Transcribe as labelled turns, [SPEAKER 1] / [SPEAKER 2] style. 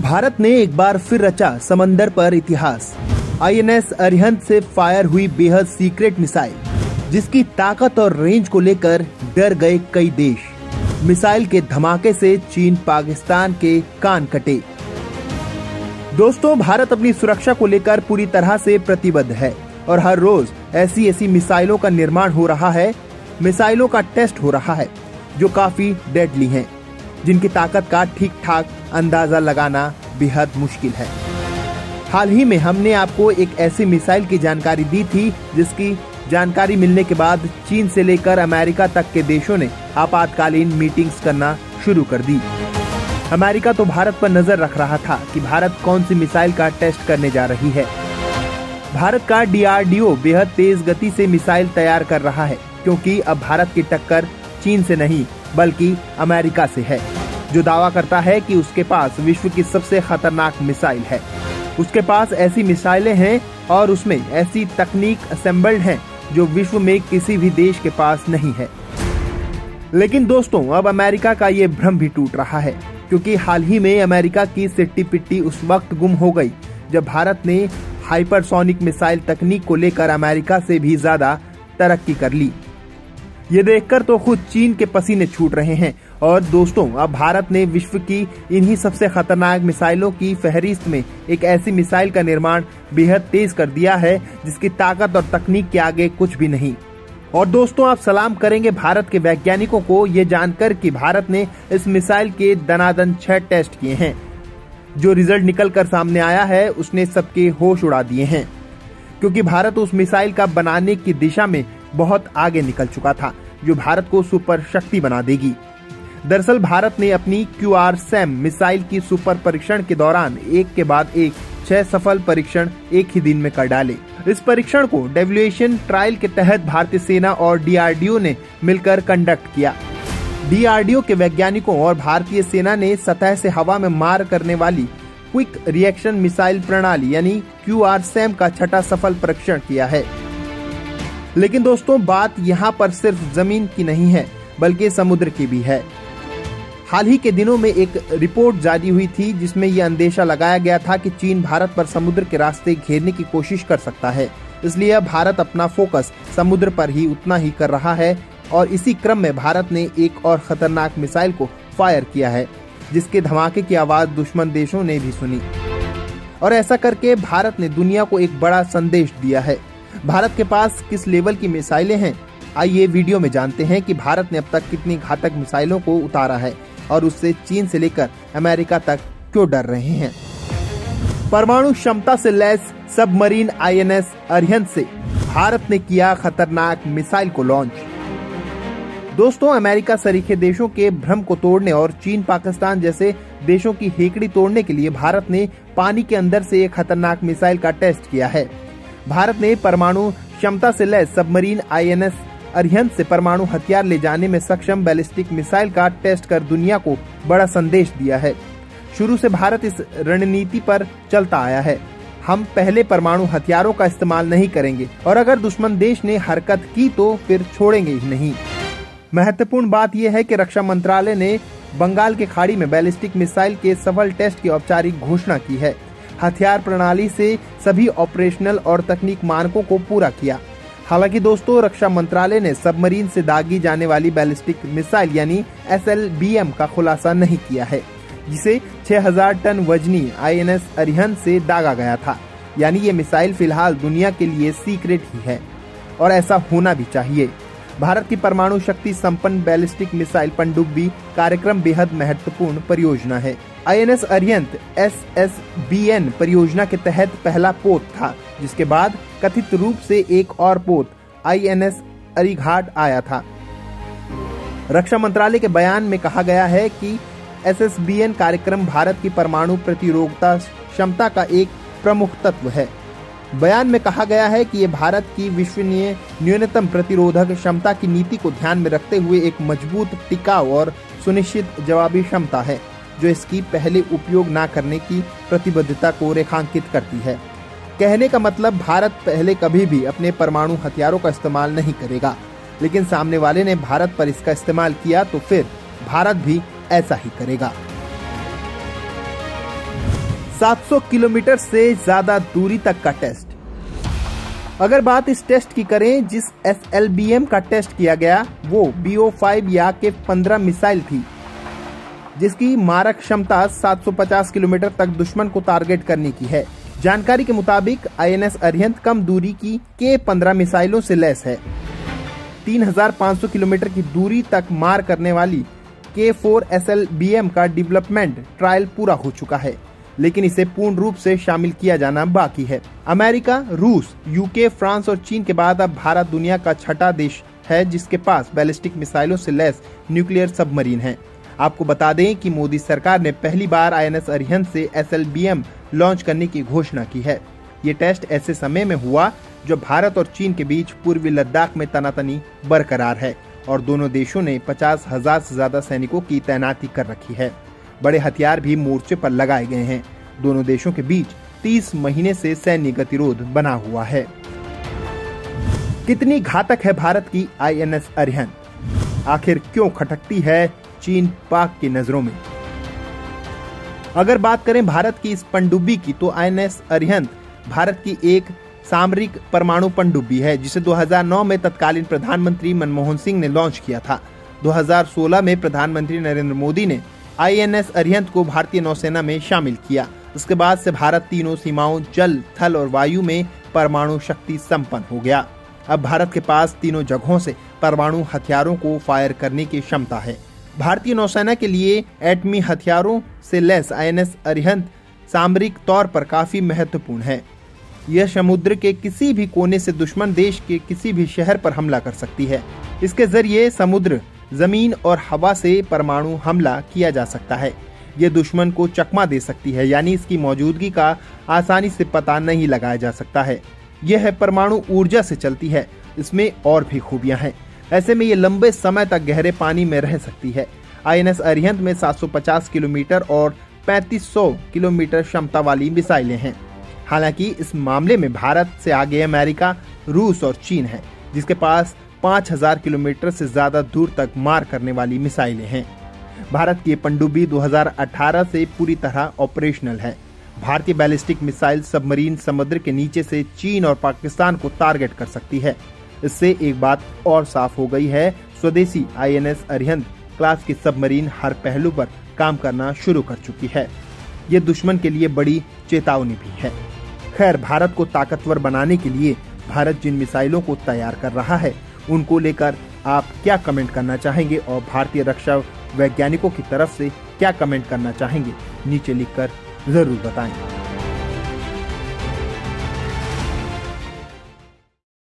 [SPEAKER 1] भारत ने एक बार फिर रचा समंदर पर इतिहास। आईएनएस अरिहंत से फायर हुई बेहद सीक्रेट मिसाइल, जिसकी ताकत और रेंज को लेकर डर गए कई देश। मिसाइल के धमाके से चीन पाकिस्तान के कान कटे। दोस्तों, भारत अपनी सुरक्षा को लेकर पूरी तरह से प्रतिबद्ध है और हर रोज ऐसी मिसाइलों का निर्माण हो रहा है, मिसाइलों का टेस्ट हो रहा है जो काफी डेडली हैं, जिनकी ताकत का ठीक ठाक अंदाजा लगाना बेहद मुश्किल है। हाल ही में हमने आपको एक ऐसी मिसाइल की जानकारी दी थी जिसकी जानकारी मिलने के बाद चीन से लेकर अमेरिका तक के देशों ने आपातकालीन मीटिंग्स करना शुरू कर दी। अमेरिका तो भारत पर नजर रख रहा था कि भारत कौन सी मिसाइल का टेस्ट करने जा रही है। भारत का डीआरडीओ बेहद तेज गति से मिसाइल तैयार कर रहा है, क्योंकि अब भारत की टक्कर चीन से नहीं बल्कि अमेरिका से है, जो दावा करता है कि उसके पास विश्व की सबसे खतरनाक मिसाइल है। उसके पास ऐसी मिसाइलें हैं और उसमें ऐसी तकनीक असेंबल्ड है जो विश्व में किसी भी देश के पास नहीं है। लेकिन दोस्तों, अब अमेरिका का ये भ्रम भी टूट रहा है, क्योंकि हाल ही में अमेरिका की सिट्टी पिट्टी उस वक्त गुम हो गई जब भारत ने हाइपरसोनिक मिसाइल तकनीक को लेकर अमेरिका से भी ज्यादा तरक्की कर ली। ये देखकर तो खुद चीन के पसीने छूट रहे हैं। और दोस्तों, अब भारत ने विश्व की इन्हीं सबसे खतरनाक मिसाइलों की फहरिस्त में एक ऐसी मिसाइल का निर्माण बेहद तेज कर दिया है जिसकी ताकत और तकनीक के आगे कुछ भी नहीं। और दोस्तों, आप सलाम करेंगे भारत के वैज्ञानिकों को ये जानकर कि भारत ने इस मिसाइल के दनादन 6 टेस्ट किए हैं। जो रिजल्ट निकल कर सामने आया है उसने सबके होश उड़ा दिए हैं, क्योंकि भारत उस मिसाइल का बनाने की दिशा में बहुत आगे निकल चुका था, जो भारत को सुपर शक्ति बना देगी। दरअसल भारत ने अपनी QRSAM मिसाइल की सुपर परीक्षण के दौरान एक के बाद एक 6 सफल परीक्षण एक ही दिन में कर डाले। इस परीक्षण को डेवल्यूएशन ट्रायल के तहत भारतीय सेना और डीआरडीओ ने मिलकर कंडक्ट किया। डीआरडीओ के वैज्ञानिकों और भारतीय सेना ने सतह से हवा में मार करने वाली क्विक रिएक्शन मिसाइल प्रणाली यानी QRSAM का 6ठा सफल परीक्षण किया है। लेकिन दोस्तों, बात यहाँ पर सिर्फ जमीन की नहीं है बल्कि समुद्र की भी है। हाल ही के दिनों में एक रिपोर्ट जारी हुई थी जिसमें यह अंदेशा लगाया गया था कि चीन भारत पर समुद्र के रास्ते घेरने की कोशिश कर सकता है। इसलिए अब भारत अपना फोकस समुद्र पर ही उतना ही कर रहा है और इसी क्रम में भारत ने एक और खतरनाक मिसाइल को फायर किया है, जिसके धमाके की आवाज दुश्मन देशों ने भी सुनी। और ऐसा करके भारत ने दुनिया को एक बड़ा संदेश दिया है। भारत के पास किस लेवल की मिसाइलें हैं, आइए वीडियो में जानते हैं कि भारत ने अब तक कितनी घातक मिसाइलों को उतारा है और उससे चीन से लेकर अमेरिका तक क्यों डर रहे हैं। परमाणु क्षमता से लैस सबमरीन आईएनएस अरिहंत से भारत ने किया खतरनाक मिसाइल को लॉन्च। दोस्तों, अमेरिका सरीखे देशों के भ्रम को तोड़ने और चीन पाकिस्तान जैसे देशों की हेकड़ी तोड़ने के लिए भारत ने पानी के अंदर से एक खतरनाक मिसाइल का टेस्ट किया है। भारत ने परमाणु क्षमता से लैस सबमरीन आईएनएस अरिहंत से परमाणु हथियार ले जाने में सक्षम बैलिस्टिक मिसाइल का टेस्ट कर दुनिया को बड़ा संदेश दिया है। शुरू से भारत इस रणनीति पर चलता आया है। हम पहले परमाणु हथियारों का इस्तेमाल नहीं करेंगे और अगर दुश्मन देश ने हरकत की तो फिर छोड़ेंगे ही नहीं। महत्वपूर्ण बात यह है कि रक्षा मंत्रालय ने बंगाल के खाड़ी में बैलिस्टिक मिसाइल के सफल टेस्ट की औपचारिक घोषणा की है। हथियार प्रणाली से सभी ऑपरेशनल और तकनीक मानकों को पूरा किया। हालांकि दोस्तों, रक्षा मंत्रालय ने सबमरीन से दागी जाने वाली बैलिस्टिक मिसाइल यानी SLBM का खुलासा नहीं किया है, जिसे 6000 टन वजनी आईएनएस अरिहंत से दागा गया था। यानी ये मिसाइल फिलहाल दुनिया के लिए सीक्रेट ही है और ऐसा होना भी चाहिए। भारत की परमाणु शक्ति संपन्न बैलिस्टिक मिसाइल पनडुब्बी कार्यक्रम बेहद महत्वपूर्ण परियोजना है। आईएनएस अरिहंत SSBN परियोजना के तहत पहला पोत था, जिसके बाद कथित रूप से एक और पोत INS अरिघाट आया था। रक्षा मंत्रालय के बयान में कहा गया है कि SSBN कार्यक्रम भारत की परमाणु प्रतिरोधकता क्षमता का एक प्रमुख तत्व है। बयान में कहा गया है कि ये भारत की विश्वसनीय न्यूनतम प्रतिरोधक क्षमता की नीति को ध्यान में रखते हुए एक मजबूत, टिकाऊ और सुनिश्चित जवाबी क्षमता है, जो इसकी पहले उपयोग न करने की प्रतिबद्धता को रेखांकित करती है। कहने का मतलब, भारत पहले कभी भी अपने परमाणु हथियारों का इस्तेमाल नहीं करेगा, लेकिन सामने वाले ने भारत पर इसका इस्तेमाल किया तो फिर भारत भी ऐसा ही करेगा। 700 किलोमीटर से ज्यादा दूरी तक का टेस्ट। अगर बात इस टेस्ट की करें, जिस SLBM का टेस्ट किया गया वो BO-5 या के 15 मिसाइल थी, जिसकी मारक क्षमता 750 किलोमीटर तक दुश्मन को टारगेट करने की है। जानकारी के मुताबिक INS अरिहंत कम दूरी की के-15 मिसाइलों से लैस है। 3500 किलोमीटर की दूरी तक मार करने वाली के-4 SLBM का डेवलपमेंट ट्रायल पूरा हो चुका है, लेकिन इसे पूर्ण रूप से शामिल किया जाना बाकी है। अमेरिका, रूस, UK, फ्रांस और चीन के बाद अब भारत दुनिया का छठा देश है जिसके पास बैलिस्टिक मिसाइलों से लैस न्यूक्लियर सबमरीन है। आपको बता दें कि मोदी सरकार ने पहली बार INS अरिहंत से SLBM लॉन्च करने की घोषणा की है। ये टेस्ट ऐसे समय में हुआ जब भारत और चीन के बीच पूर्वी लद्दाख में तनातनी बरकरार है और दोनों देशों ने 50,000 से ज्यादा सैनिकों की तैनाती कर रखी है। बड़े हथियार भी मोर्चे पर लगाए गए हैं। दोनों देशों के बीच 30 महीने से सैन्य गतिरोध बना हुआ है। कितनी घातक है भारत की INS अरिहंत? आखिर क्यों खटकती है चीन पाक की नजरों में? अगर बात करें भारत की इस पनडुब्बी की, तो INS अरिहंत भारत की एक सामरिक परमाणु पनडुब्बी है जिसे 2009 में तत्कालीन प्रधानमंत्री मनमोहन सिंह ने लॉन्च किया था। 2016 में प्रधानमंत्री नरेंद्र मोदी ने INS अरिहंत को भारतीय नौसेना में शामिल किया। उसके बाद से भारत तीनों सीमाओं जल, थल और वायु में परमाणु शक्ति संपन्न हो गया। अब भारत के पास तीनों जगहों से परमाणु हथियारों को फायर करने की क्षमता है। भारतीय नौसेना के लिए एटमी हथियारों से लैस INS अरिहंत सामरिक तौर पर काफी महत्वपूर्ण है। यह समुद्र के किसी भी कोने से दुश्मन देश के किसी भी शहर पर हमला कर सकती है। इसके जरिए समुद्र, जमीन और हवा से परमाणु हमला किया जा सकता है। ये दुश्मन को चकमा दे सकती है, यानी इसकी मौजूदगी का आसानी से पता नहीं लगाया जा सकता है। यह परमाणु ऊर्जा से चलती है। इसमें और भी खूबियां हैं। ऐसे में ये लंबे समय तक गहरे पानी में रह सकती है। INS अरिहंत में 750 किलोमीटर और 3500 किलोमीटर क्षमता वाली मिसाइलें हैं। हालांकि इस मामले में भारत से आगे अमेरिका, रूस और चीन है, जिसके पास 5000 किलोमीटर से ज्यादा दूर तक मार करने वाली मिसाइलें हैं। भारत की पनडुब्बी 2018 से पूरी तरह ऑपरेशनल है। भारतीय बैलिस्टिक मिसाइल सबमरीन समुद्र के नीचे से चीन और पाकिस्तान को टारगेट कर सकती है। इससे एक बात और साफ हो गई है, स्वदेशी INS अरिहंत क्लास की सबमरीन हर पहलू पर काम करना शुरू कर चुकी है। ये दुश्मन के लिए बड़ी चेतावनी भी है। खैर, भारत को ताकतवर बनाने के लिए भारत जिन मिसाइलों को तैयार कर रहा है, उनको लेकर आप क्या कमेंट करना चाहेंगे और भारतीय रक्षा वैज्ञानिकों की तरफ से क्या कमेंट करना चाहेंगे, नीचे लिखकर जरूर बताएं।